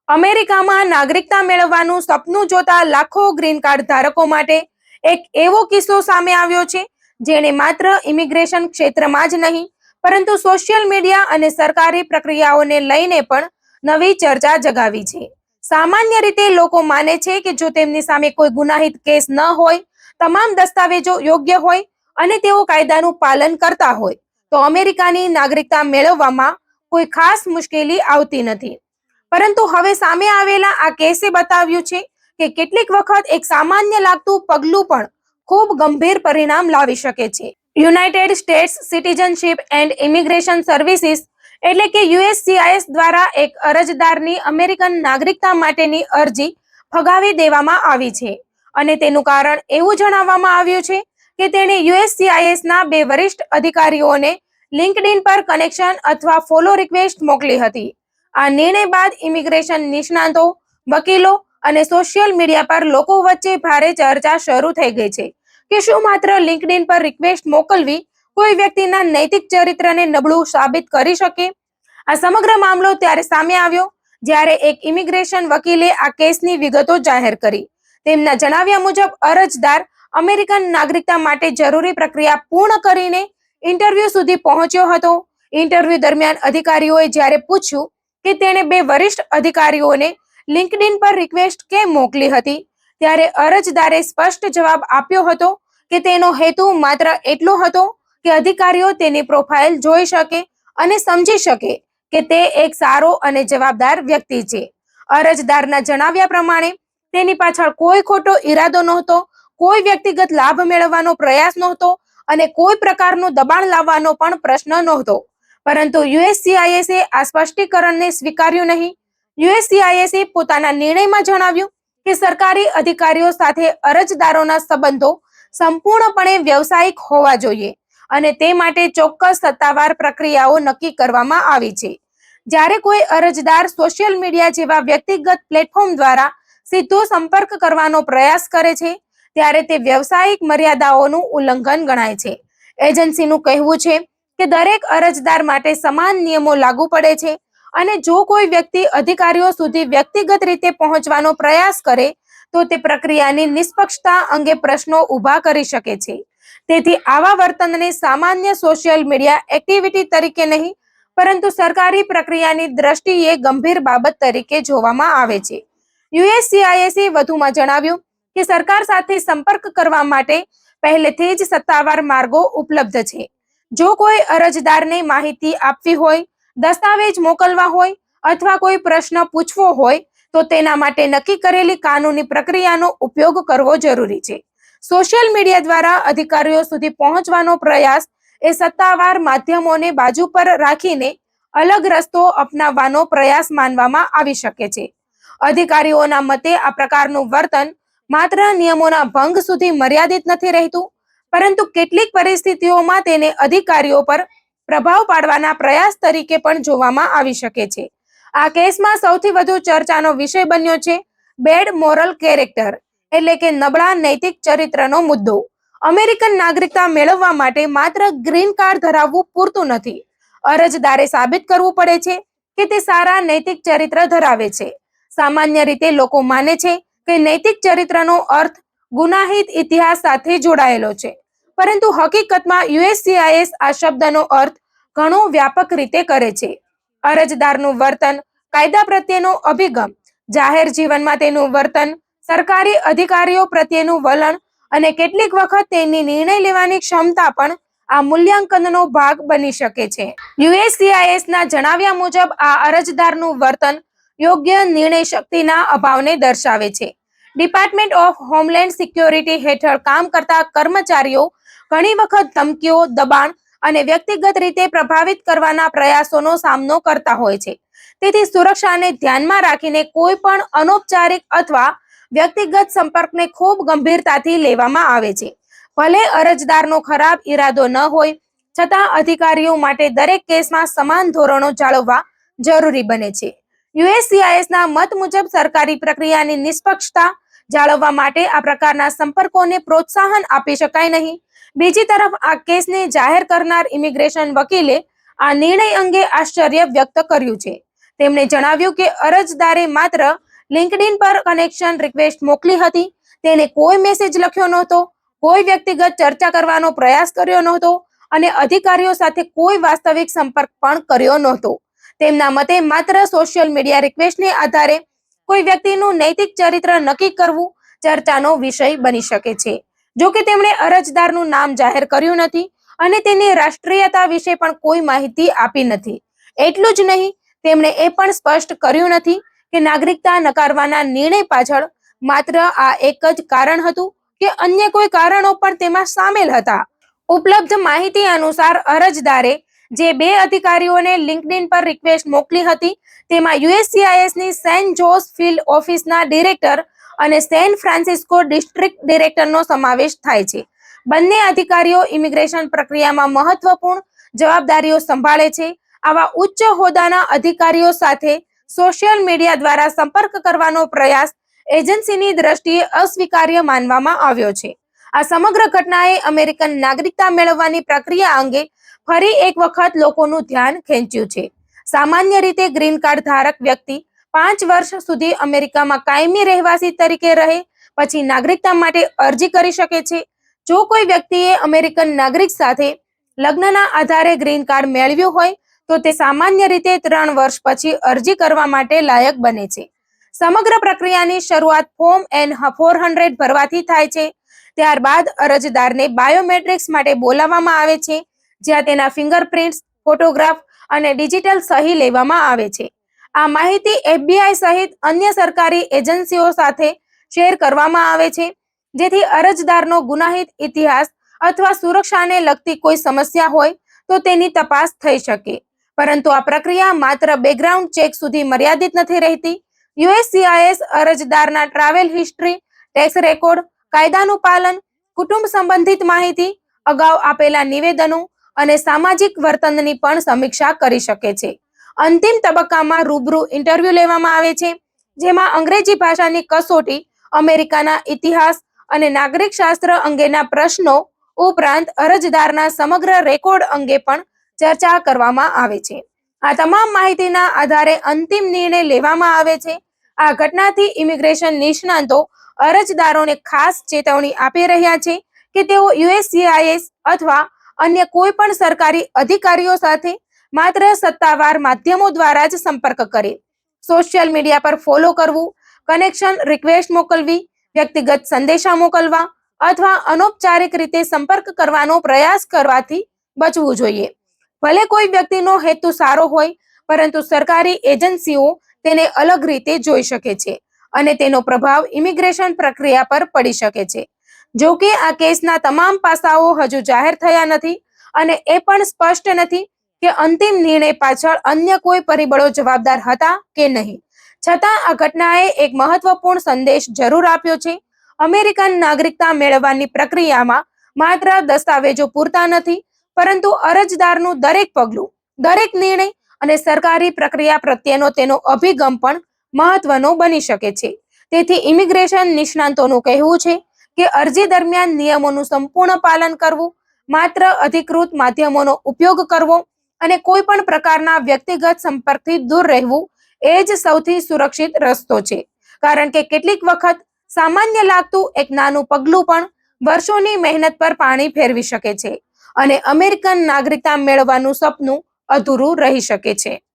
અમેરિકામાં નાગરિકતા મેળવવાનું સપનું જોતા લાખો ગ્રીન કાર્ડ ધારકો માટે એક એવો કિસ્સો સામે આવ્યો છે જેણે માત્ર ઇમિગ્રેશન ક્ષેત્રમાં જ નહીં પરંતુ સોશિયલ મીડિયા અને સરકારી પ્રક્રિયાઓને લઈને પણ નવી ચર્ચા જગાવી છે. સામાન્ય રીતે લોકો માને છે કે જો તેમની સામે કોઈ ગુનાહિત કેસ ન હોય, તમામ દસ્તાવેજો યોગ્ય હોય અને તેઓ કાયદાનું પાલન કરતા હોય તો અમેરિકાની નાગરિકતા મેળવવામાં કોઈ ખાસ મુશ્કેલી આવતી નથી. પરંતુ હવે સામે આવેલા આ કેસે બતાવ્યું છે કે કેટલીક વખત એક સામાન્ય લાગતું પગલું પણ ખૂબ ગંભીર પરિણામ લાવી શકે છે. United states citizenship and immigration services એટલે કે USCIS દ્વારા એક અરજદારની અમેરિકન નાગરિકતા માટેની અરજી ફગાવી દેવામાં આવી છે અને તેનું કારણ એવું જણાવવામાં આવ્યું છે કે તેણે USCIS ના 2 વરિષ્ઠ અધિકારીઓને લિંક્ડઇન પર કનેક્શન અથવા ફોલો રિક્વેસ્ટ મોકલી હતી. આ નિર્ણય બાદ ઇમિગ્રેશન નિષ્ણાતો, વકીલો અને સોશિયલ મીડિયા પર લોકો વચ્ચે ભારે ચર્ચા શરૂ થઈ ગઈ છે કે શું માત્ર લિંક્ડઇન પર રિક્વેસ્ટ મોકલવી કોઈ વ્યક્તિના નૈતિક ચરિત્રને નબળું સાબિત કરી શકે. આ સમગ્ર મામલો ત્યારે સામે આવ્યો જ્યારે એક ઇમિગ્રેશન વકીલે આ કેસની વિગતો જાહેર કરી. તેમના જણાવ્યા મુજબ અરજદાર અમેરિકન નાગરિકતા માટે જરૂરી પ્રક્રિયા પૂર્ણ કરીને ઇન્ટરવ્યુ સુધી પહોંચ્યો હતો. ઇન્ટરવ્યુ દરમિયાન અધિકારીઓએ જ્યારે પૂછ્યું કે તેણે 2 વરિષ્ઠ અધિકારીઓને લિંક્ડઇન પર રિક્વેસ્ટ કેમ મોકલી હતી ત્યારે અરજદારે સ્પષ્ટ જવાબ આપ્યો હતો કે તેનો હેતુ માત્ર એટલો હતો કે અધિકારીઓ તેની પ્રોફાઇલ જોઈ શકે અને સમજી શકે કે તે એક સારો અને જવાબદાર વ્યક્તિ છે. અરજદારના જણાવ્યા પ્રમાણે તેની પાછળ કોઈ ખોટો ઈરાદો નહોતો, કોઈ વ્યક્તિગત લાભ મેળવવાનો પ્રયાસ નહોતો અને કોઈ પ્રકારનું દબાણ લાવવાનો પણ પ્રશ્ન નહોતો. પરંતુ USCIS આ સ્પષ્ટીકરણને સ્વીકાર્યું નહીં. USCIS પોતાના નિર્ણયમાં જણાવ્યું કે સરકારી અધિકારીઓ સાથે અરજદારોના સંબંધો સંપૂર્ણપણે વ્યવસાયિક હોવા જોઈએ અને તે માટે ચોક્કસ સત્તાવાર પ્રક્રિયાઓ નક્કી કરવામાં આવી છે. જ્યારે કોઈ અરજદાર સોશિયલ મીડિયા જેવા વ્યક્તિગત પ્લેટફોર્મ દ્વારા સીધો સંપર્ક કરવાનો પ્રયાસ કરે છે ત્યારે તે વ્યવસાયિક મર્યાદાઓનું ઉલ્લંઘન ગણાય છે. એજન્સીનું કહેવું છે કે દરેક અરજદાર માટે સમાન નિયમો લાગુ પડે છે અને જો કોઈ વ્યક્તિ અધિકારીઓ સુધી વ્યક્તિગત રીતે પહોંચવાનો પ્રયાસ કરે તો તે પ્રક્રિયાની નિષ્પક્ષતા અંગે પ્રશ્નો ઊભા કરી શકે છે. તેથી આવા વર્તનને સામાન્ય સોશિયલ મીડિયા એક્ટિવિટી તરીકે નહીં પરંતુ સરકારી પ્રક્રિયાની દ્રષ્ટિએ ગંભીર બાબત તરીકે જોવામાં આવે છે. USCIS વધુમાં જણાવ્યું કે સરકાર સાથે સંપર્ક કરવા માટે પહેલેથી જ સત્તાવાર માર્ગો ઉપલબ્ધ છે. જો કોઈ અરજદારને માહિતી આપવી હોય, દસ્તાવેજ મોકલવા હોય અથવા કોઈ પ્રશ્ન પૂછવો હોય તો તેના માટે નક્કી કરેલી કાનૂની પ્રક્રિયાનો ઉપયોગ કરવો જરૂરી છે. સોશિયલ મીડિયા દ્વારા અધિકારીઓ સુધી પહોંચવાનો પ્રયાસ એ સત્તાવાર માધ્યમોને બાજુ પર રાખીને અલગ રસ્તો અપનાવવાનો પ્રયાસ માનવામાં આવી શકે છે. અધિકારીઓના મતે આ પ્રકારનું વર્તન માત્ર નિયમોના ભંગ સુધી મર્યાદિત નથી રહેતું પરંતુ કેટલીક પરિસ્થિતિઓમાં તેને અધિકારીઓ પર પ્રભાવ પાડવાના પ્રયાસ તરીકે પણ જોવામાં આવી શકે છે. આ કેસમાં સૌથી વધુ ચર્ચાનો વિષય બન્યો છે બેડ મોરલ કેરેક્ટર એટલે કે નબળા નૈતિક ચરિત્રનો મુદ્દો. અમેરિકન નાગરિકતા મેળવવા માટે માત્ર ગ્રીન કાર્ડ ધરાવવું પૂરતું નથી. અરજદારે સાબિત કરવું પડે છે કે તે સારા નૈતિક ચરિત્ર ધરાવે છે. સામાન્ય રીતે લોકો માને છે કે નૈતિક ચરિત્રનો અર્થ ગુનાહિત ઇતિહાસ સાથે જોડાયેલો છે પરંતુ હકીકતમાં USCIS આ શબ્દનો અર્થ ઘણો વ્યાપક રીતે કરે છે. અરજદારનું વર્તન, કાયદા પ્રત્યેનો અભિગમ, જાહેર જીવનમાં તેનું વર્તન, સરકારી અધિકારીઓ પ્રત્યેનું વલણ અને કેટલીક વખત તેની નિર્ણય લેવાની ક્ષમતા પણ આ મૂલ્યાંકનનો ભાગ બની શકે છે. USCIS ના જણાવ્યા મુજબ આ અરજદારનું વર્તન યોગ્ય નિર્ણય શક્તિના અભાવને દર્શાવે છે. ડિપાર્ટમેન્ટ ઓફ હોમલેન્ડ સિક્યોરિટી હેઠળ કામ કરતા કર્મચારીઓ ઘણી વખત ધમકીઓ, દબાણ અને વ્યક્તિગત રીતે પ્રભાવિત કરવાના પ્રયાસોનો સામનો કરતા હોય છે. તેથી સુરક્ષાને ધ્યાનમાં રાખીને કોઈ પણ અનૌપચારિક અથવા વ્યક્તિગત સંપર્કને ખૂબ ગંભીરતાથી લેવામાં આવે છે. ભલે અરજદારનો ખરાબ ઈરાદો ન હોય છતાં અધિકારીઓ માટે દરેક કેસમાં સમાન ધોરણો જાળવવા જરૂરી બને છે. USCIS ના મત મુજબ સરકારી પ્રક્રિયાની નિષ્પક્ષતા જાળવવા માટે આ પ્રકારના સંપર્કોને પ્રોત્સાહન આપી શકાય નહીં. બીજી તરફ આ કેસને જાહેર કરનાર ઇમિગ્રેશન વકીલે આ નિર્ણય અંગે આશ્ચર્ય વ્યક્ત કર્યું છે. તેમણે જણાવ્યું કે અરજદારે માત્ર લિંક્ડઇન પર કનેક્શન રિક્વેસ્ટ મોકલી હતી. તેને કોઈ મેસેજ લખ્યો નહોતો, કોઈ વ્યક્તિગત ચર્ચા કરવાનો પ્રયાસ કર્યો નહોતો અને અધિકારીઓ સાથે કોઈ વાસ્તવિક સંપર્ક પણ કર્યો નહોતો. તેમના મતે માત્ર સોશિયલ મીડિયા રિક્વેસ્ટને આધારે કોઈ વ્યક્તિનું નૈતિક ચરિત્ર નક્કી કરવું ચર્ચાનો વિષય બની શકે છે. જો કે તેમણે અરજદારનું નામ જાહેર કર્યું નથી અને તેની રાષ્ટ્રીયતા વિશે પણ કોઈ માહિતી આપી નથી. એટલું જ નહીં, તેમણે એ પણ સ્પષ્ટ કર્યું નથી કે નાગરિકતા નકારવાના નિર્ણય પાછળ માત્ર આ એક જ કારણ હતું કે અન્ય કોઈ કારણો પણ તેમાં સામેલ હતા. ઉપલબ્ધ માહિતી અનુસાર અરજદારે જે બે અધિકારીઓને લિંક્ડઇન પર રિક્વેસ્ટ મોકલી હતી તેમાં યુએસસીઆઈએસની સેન્ટ જોસ ફિલ્ડ ઓફિસના ડિરેક્ટર અને સેન ફ્રાન્સિસ્કો ડિસ્ટ્રિક્ટ ડિરેક્ટરનો સમાવેશ થાય છે. બંને અધિકારીઓ ઇમિગ્રેશન પ્રક્રિયામાં મહત્વપૂર્ણ જવાબદારીઓ સંભાળે છે. આવા ઉચ્ચ હોદ્દાના અધિકારીઓ સાથે સોશિયલ મીડિયા દ્વારા સંપર્ક કરવાનો પ્રયાસ એજન્સીની દ્રષ્ટિએ અસ્વીકાર્ય માનવામાં આવ્યો છે. આ સમગ્ર ઘટનાએ અમેરિકન નાગરિકતા મેળવવાની પ્રક્રિયા અંગે ફરી એક વખત લોકોનું ધ્યાન ખેંચ્યું છે. સામાન્ય રીતે ગ્રીન કાર્ડ ધારક વ્યક્તિ 5 વર્ષ સુધી અમેરિકામાં કાયમી રહેવાસી તરીકે રહે પછી નાગરિકતા માટે અરજી કરી શકે છે. જો કોઈ વ્યક્તિએ અમેરિકન નાગરિક સાથે લગ્નના આધારે ગ્રીન કાર્ડ મેળવ્યું હોય તો તે સામાન્ય રીતે 3 વર્ષ પછી અરજી કરવા માટે લાયક બને છે. સમગ્ર પ્રક્રિયાની શરૂઆત ફોર્મ N-400 ભરવાથી થાય છે. ત્યારબાદ અરજદારને બાયોમેટ્રિક્સ માટે બોલાવવામાં આવે છે, જ્યાં તેના ફિંગરપ્રિન્ટ્સ, ફોટોગ્રાફ અને ડિજિટલ સહી લેવામાં આવે છે. આ માહિતી FBI સહિત અન્ય સરકારી એજન્સીઓ સાથે શેર કરવામાં આવે છે, જેથી અરજદારનો ગુનાહિત ઇતિહાસ અથવા સુરક્ષાને લગતી કોઈ સમસ્યા હોય તો તેની તપાસ થઈ શકે. પરંતુ આ પ્રક્રિયા માત્ર બેકગ્રાઉન્ડ ચેક સુધી મર્યાદિત નથી રહેતી. યુએસસીઆઈએસ અરજદારના ટ્રાવેલ હિસ્ટ્રી, ટેક્સ રેકોર્ડ, કાયદાનું પાલન, કુટુંબ સંબંધિત માહિતી, અગાઉ આપેલા નિવેદનો અને સામાજિક વર્તનની પણ સમીક્ષા કરી શકે છે. અંતિમ તબક્કામાં રૂબરૂ ઇન્ટરવ્યુ લેવામાં આવે છે, જેમાં અંગ્રેજી ભાષાની કસોટી, અમેરિકાના ઇતિહાસ અને નાગરિકશાસ્ત્ર અંગેના પ્રશ્નો ઉપરાંત અરજદારના સમગ્ર રેકોર્ડ અંગે પણ ચર્ચા કરવામાં આવે છે. આ તમામ માહિતીના આધારે અંતિમ નિર્ણય લેવામાં આવે છે. આ ઘટનાથી ઇમિગ્રેશન નિષ્ણાતો અરજદારોને ખાસ ચેતવણી આપી રહ્યા છે કે તેઓ યુએસસીઆઈએસ અથવા અન્ય કોઈ પણ સરકારી અધિકારીઓ સાથે માત્ર સત્તાવાર માધ્યમો દ્વારા જ સંપર્ક કરે. સોશિયલ મીડિયા પર ફોલો કરવું, કનેક્શન રિક્વેસ્ટ મોકલવી, વ્યક્તિગત સંદેશા મોકલવા અથવા અનૌપચારિક રીતે સંપર્ક કરવાનો પ્રયાસ કરવાથી બચવું જોઈએ. ભલે કોઈ વ્યક્તિનો હેતુ સારો હોય, પરંતુ સરકારી એજન્સીઓ તેને અલગ રીતે જોઈ શકે છે અને તેનો પ્રભાવ ઇમિગ્રેશન પ્રક્રિયા પર પડી શકે છે. જો કે આ કેસના તમામ પાસાઓ હજુ જાહેર થયા નથી અને એ પણ સ્પષ્ટ નથી કે અંતિમ નિર્ણય પાછળ અન્ય કોઈ પરિબળો જવાબદાર હતા કે નહીં. છતાં આ ઘટનાએ એક મહત્વપૂર્ણ સંદેશ જરૂર આપ્યો છે. અમેરિકન નાગરિકતા મેળવવાની પ્રક્રિયામાં માત્ર દસ્તાવેજો પૂરતા નથી, પરંતુ અરજદારનું દરેક પગલું, દરેક નિર્ણય અને સરકારી પ્રક્રિયા પ્રત્યેનો તેનો અભિગમ પણ મહત્વનો બની શકે છે. તેથી ઇમિગ્રેશન નિષ્ણાતોનું કહેવું છે કે અરજી દરમિયાન નિયમોનું સંપૂર્ણ પાલન કરવું, માત્ર અધિકૃત માધ્યમોનો ઉપયોગ કરવો અને કોઈ પણ પ્રકારના વ્યક્તિગત સંપર્કથી દૂર રહેવું એ જ સૌથી સુરક્ષિત રસ્તો છે. કારણ કે કેટલીક વખત સામાન્ય લાગતું એક નાનું પગલું પણ વર્ષોની મહેનત પર પાણી ફેરવી શકે છે અને અમેરિકન નાગરિકતા મેળવવાનું સપનું અધૂરું રહી શકે છે.